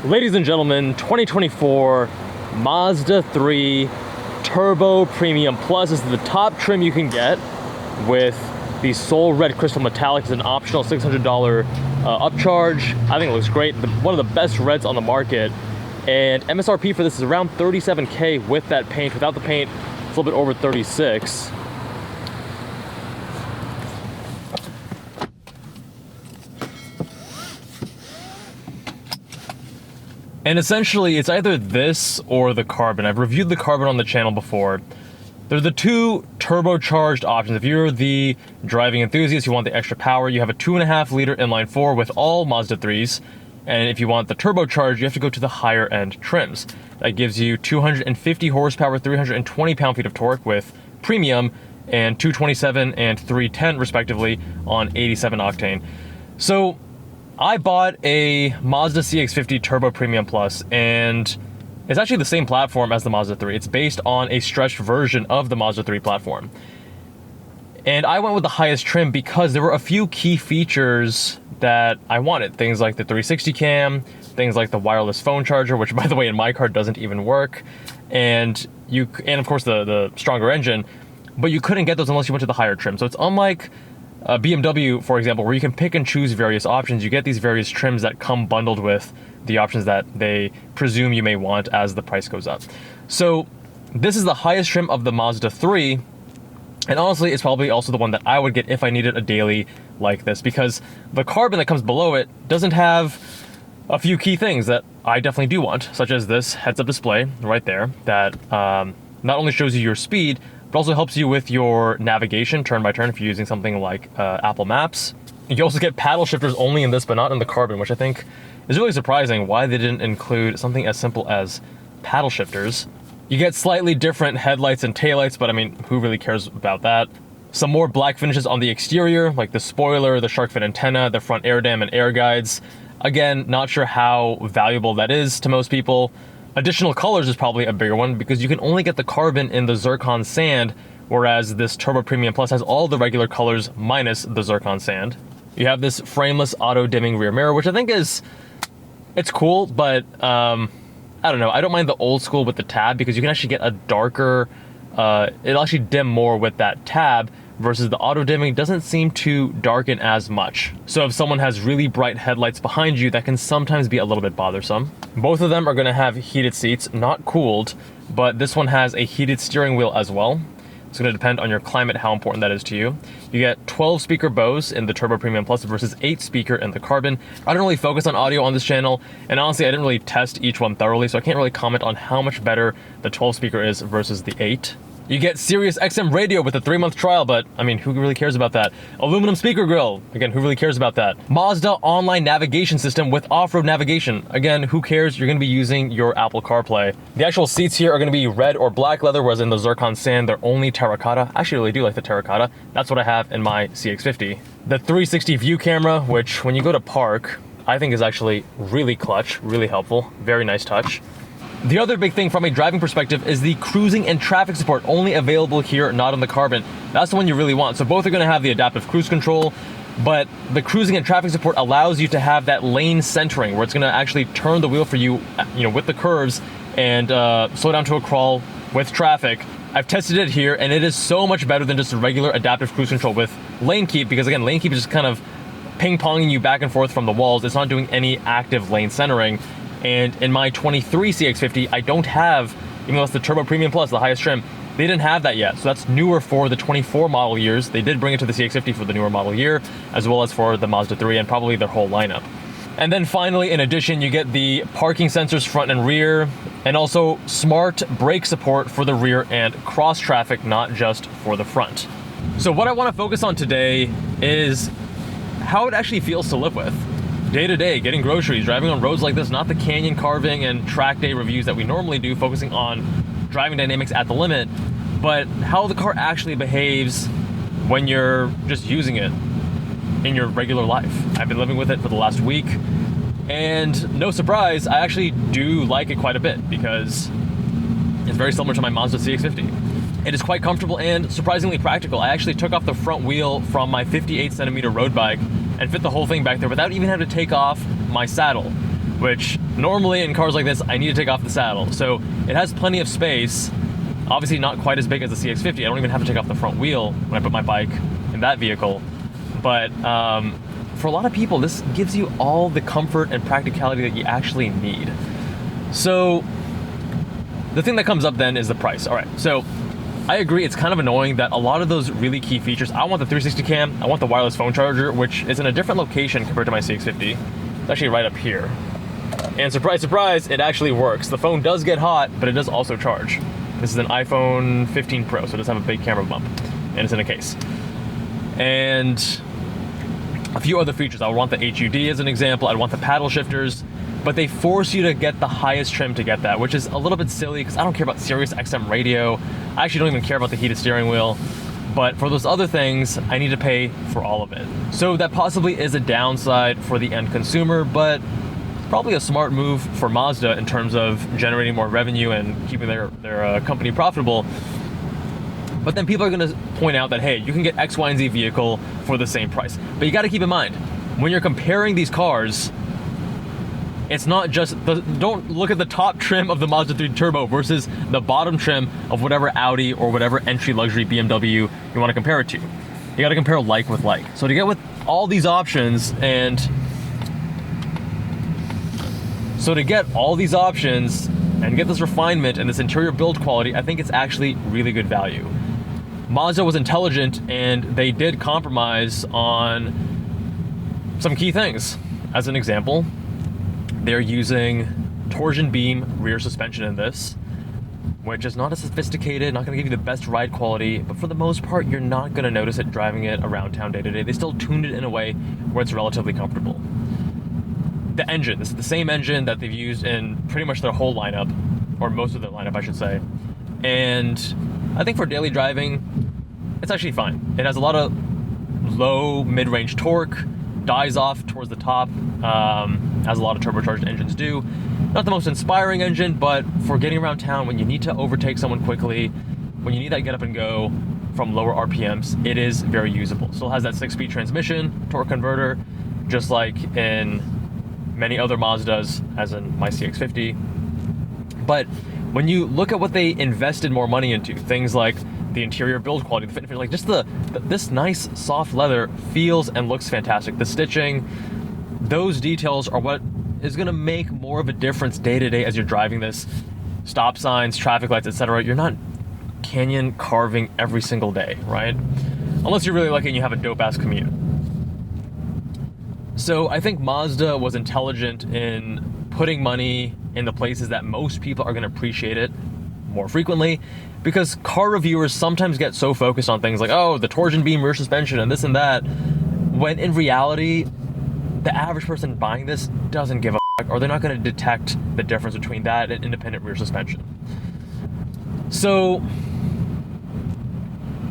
Ladies and gentlemen, 2024 Mazda 3 Turbo Premium Plus is the top trim you can get with the Soul Red Crystal Metallic. Is an optional $600 upcharge. I think it looks great. One of the best reds on the market. And MSRP for this is around $37K with that paint. Without the paint, it's a little bit over 36. And essentially, it's either this or the carbon. I've reviewed the carbon on the channel before. They're the two turbocharged options. If you're the driving enthusiast, you want the extra power, you have a 2.5 liter inline 4 with all Mazda 3s. And if you want the turbocharged, you have to go to the higher end trims. That gives you 250 horsepower, 320 pound-feet of torque with premium, and 227 and 310 respectively on 87 octane. So I bought a Mazda CX-50 Turbo Premium Plus, and it's actually the same platform as the Mazda 3. It's based on a stretched version of the Mazda 3 platform. And I went with the highest trim because there were a few key features that I wanted. Things like the 360 cam, things like the wireless phone charger, which by the way in my car doesn't even work, and of course the stronger engine, but you couldn't get those unless you went to the higher trim. So it's unlike BMW, for example, where you can pick and choose various options. You get these various trims that come bundled with the options that they presume you may want as the price goes up. So this is the highest trim of the Mazda 3, and honestly, it's probably also the one that I would get if I needed a daily like this, because the carbon that comes below it doesn't have a few key things that I definitely do want, such as this heads-up display right there that not only shows you your speed, but also helps you with your navigation turn by turn if you're using something like Apple Maps. You also get paddle shifters only in this, but not in the carbon, which I think is really surprising why they didn't include something as simple as paddle shifters. You get slightly different headlights and taillights, but I mean, who really cares about that? Some more black finishes on the exterior, like the spoiler, the shark fin antenna, the front air dam and air guides. Again, not sure how valuable that is to most people. Additional colors is probably a bigger one because you can only get the carbon in the zircon sand, whereas this Turbo Premium Plus has all the regular colors minus the zircon sand. You have this frameless auto dimming rear mirror, which I think it's cool, but I don't know. I don't mind the old school with the tab because you can actually get a darker, it'll actually dim more with that tab, versus the auto dimming doesn't seem to darken as much. So if someone has really bright headlights behind you, that can sometimes be a little bit bothersome. Both of them are gonna have heated seats, not cooled, but this one has a heated steering wheel as well. It's gonna depend on your climate how important that is to you. You get 12 speaker Bose in the Turbo Premium Plus versus 8 speaker in the Carbon. I don't really focus on audio on this channel, and honestly I didn't really test each one thoroughly, so I can't really comment on how much better the 12 speaker is versus the 8. You get Sirius XM radio with a 3-month trial, but I mean, who really cares about that? Aluminum speaker grill, again, who really cares about that? Mazda online navigation system with off-road navigation. Again, who cares? You're gonna be using your Apple CarPlay. The actual seats here are gonna be red or black leather, whereas in the zircon sand, they're only terracotta. I actually really do like the terracotta. That's what I have in my CX-50. The 360 view camera, which when you go to park, I think is actually really clutch, really helpful, very nice touch. The other big thing from a driving perspective is the cruising and traffic support, only available here, not on the Carbon. That's the one you really want. So both are gonna have the adaptive cruise control, but the cruising and traffic support allows you to have that lane centering where it's gonna actually turn the wheel for you, with the curves and slow down to a crawl with traffic. I've tested it here and it is so much better than just a regular adaptive cruise control with lane keep, because again, lane keep is just kind of ping-ponging you back and forth from the walls. It's not doing any active lane centering. And in my 23 CX-50, I don't have, even though it's the Turbo Premium Plus, the highest trim, they didn't have that yet. So that's newer for the 24 model years. They did bring it to the CX-50 for the newer model year, as well as for the Mazda 3 and probably their whole lineup. And then finally, in addition, you get the parking sensors front and rear, and also smart brake support for the rear and cross traffic, not just for the front. So what I want to focus on today is how it actually feels to live with. Day to day, getting groceries, driving on roads like this, not the canyon carving and track day reviews that we normally do, focusing on driving dynamics at the limit, but how the car actually behaves when you're just using it in your regular life. I've been living with it for the last week, and no surprise, I actually do like it quite a bit because it's very similar to my Mazda CX-50. It is quite comfortable and surprisingly practical. I actually took off the front wheel from my 58 centimeter road bike and fit the whole thing back there without even having to take off my saddle. which normally in cars like this, I need to take off the saddle. So it has plenty of space, obviously not quite as big as the CX-50. I don't even have to take off the front wheel when I put my bike in that vehicle. But for a lot of people, this gives you all the comfort and practicality that you actually need. So the thing that comes up then is the price. All right, so I agree, it's kind of annoying that a lot of those really key features, I want the 360 cam, I want the wireless phone charger, which is in a different location compared to my CX-50. It's actually right up here. And surprise, surprise, it actually works. The phone does get hot, but it does also charge. This is an iPhone 15 Pro, so it does have a big camera bump, and it's in a case. And a few other features. I would want the HUD as an example. I'd want the paddle shifters, but they force you to get the highest trim to get that, which is a little bit silly because I don't care about Sirius XM radio. I actually don't even care about the heated steering wheel. But for those other things, I need to pay for all of it. So that possibly is a downside for the end consumer, but probably a smart move for Mazda in terms of generating more revenue and keeping their company profitable. But then people are gonna point out that, hey, you can get X, Y, and Z vehicle for the same price. But you gotta keep in mind, when you're comparing these cars, it's not just, don't look at the top trim of the Mazda 3 Turbo versus the bottom trim of whatever Audi or whatever entry luxury BMW you wanna compare it to. You gotta compare like with like. So to get with all these options and get this refinement and this interior build quality, I think it's actually really good value. Mazda was intelligent and they did compromise on some key things. As an example, they're using torsion beam rear suspension in this, which is not as sophisticated, not gonna give you the best ride quality, but for the most part, you're not gonna notice it driving it around town day to day. They still tuned it in a way where it's relatively comfortable. The engine, this is the same engine that they've used in pretty much their whole lineup, or most of their lineup, I should say. And I think for daily driving, it's actually fine. It has a lot of low mid-range torque, dies off towards the top, as a lot of turbocharged engines do. Not the most inspiring engine, but for getting around town when you need to overtake someone quickly, when you need that get up and go from lower RPMs, it is very usable. Still has that 6-speed transmission, torque converter, just like in many other Mazdas, as in my CX-50. But when you look at what they invested more money into, things like the interior build quality, the fit, like just this nice soft leather feels and looks fantastic. The stitching, those details are what is gonna make more of a difference day to day as you're driving this. Stop signs, traffic lights, etc. You're not canyon carving every single day, right? Unless you're really lucky and you have a dope ass commute. So I think Mazda was intelligent in putting money in the places that most people are going to appreciate it more frequently, because car reviewers sometimes get so focused on things like, oh, the torsion beam rear suspension and this and that, when in reality, the average person buying this doesn't give a fuck, or they're not going to detect the difference between that and independent rear suspension. So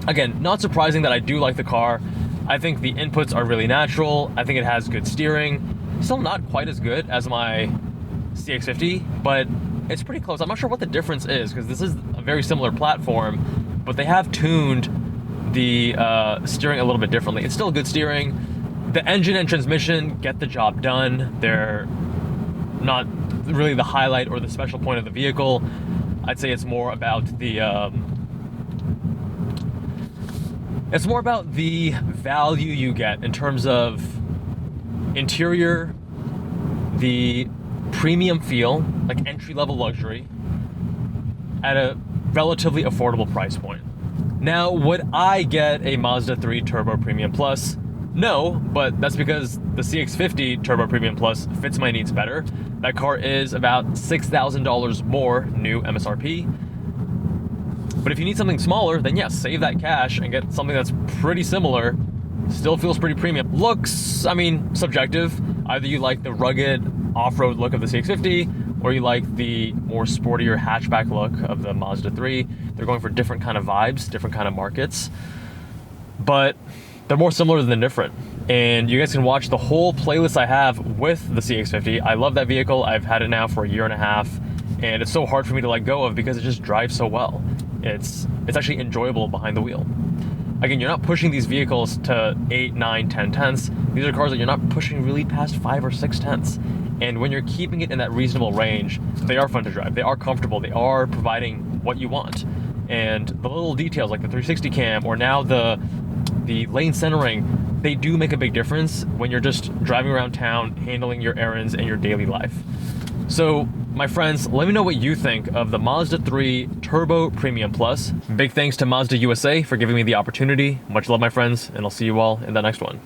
again, not surprising that I do like the car. I think the inputs are really natural. I think it has good steering. Still not quite as good as my CX-50, but it's pretty close. I'm not sure what the difference is, because this is a very similar platform, but they have tuned the steering a little bit differently. It's still good steering. The engine and transmission get the job done. They're not really the highlight or the special point of the vehicle. I'd say it's more about the value you get in terms of interior, the premium feel, like entry-level luxury, at a relatively affordable price point. Now, would I get a Mazda 3 Turbo Premium Plus? No, but that's because the CX-50 Turbo Premium Plus fits my needs better. That car is about $6,000 more new MSRP. But if you need something smaller, then yes, save that cash and get something that's pretty similar. Still feels pretty premium. Looks, I mean, subjective. Either you like the rugged off-road look of the CX-50, or you like the more sportier hatchback look of the Mazda 3. They're going for different kind of vibes, different kind of markets. But they're more similar than different. And you guys can watch the whole playlist I have with the CX-50. I love that vehicle. I've had it now for a year and a half, and it's so hard for me to let go of because it just drives so well. It's actually enjoyable behind the wheel. Again, you're not pushing these vehicles to 8, 9, 10 tenths. These are cars that you're not pushing really past 5 or 6 tenths. And when you're keeping it in that reasonable range, they are fun to drive. They are comfortable. They are providing what you want. And the little details like the 360 cam or now the lane centering, they do make a big difference when you're just driving around town, handling your errands and your daily life. So, my friends, let me know what you think of the Mazda 3 Turbo Premium Plus. Big thanks to Mazda USA for giving me the opportunity. Much love, my friends, and I'll see you all in the next one.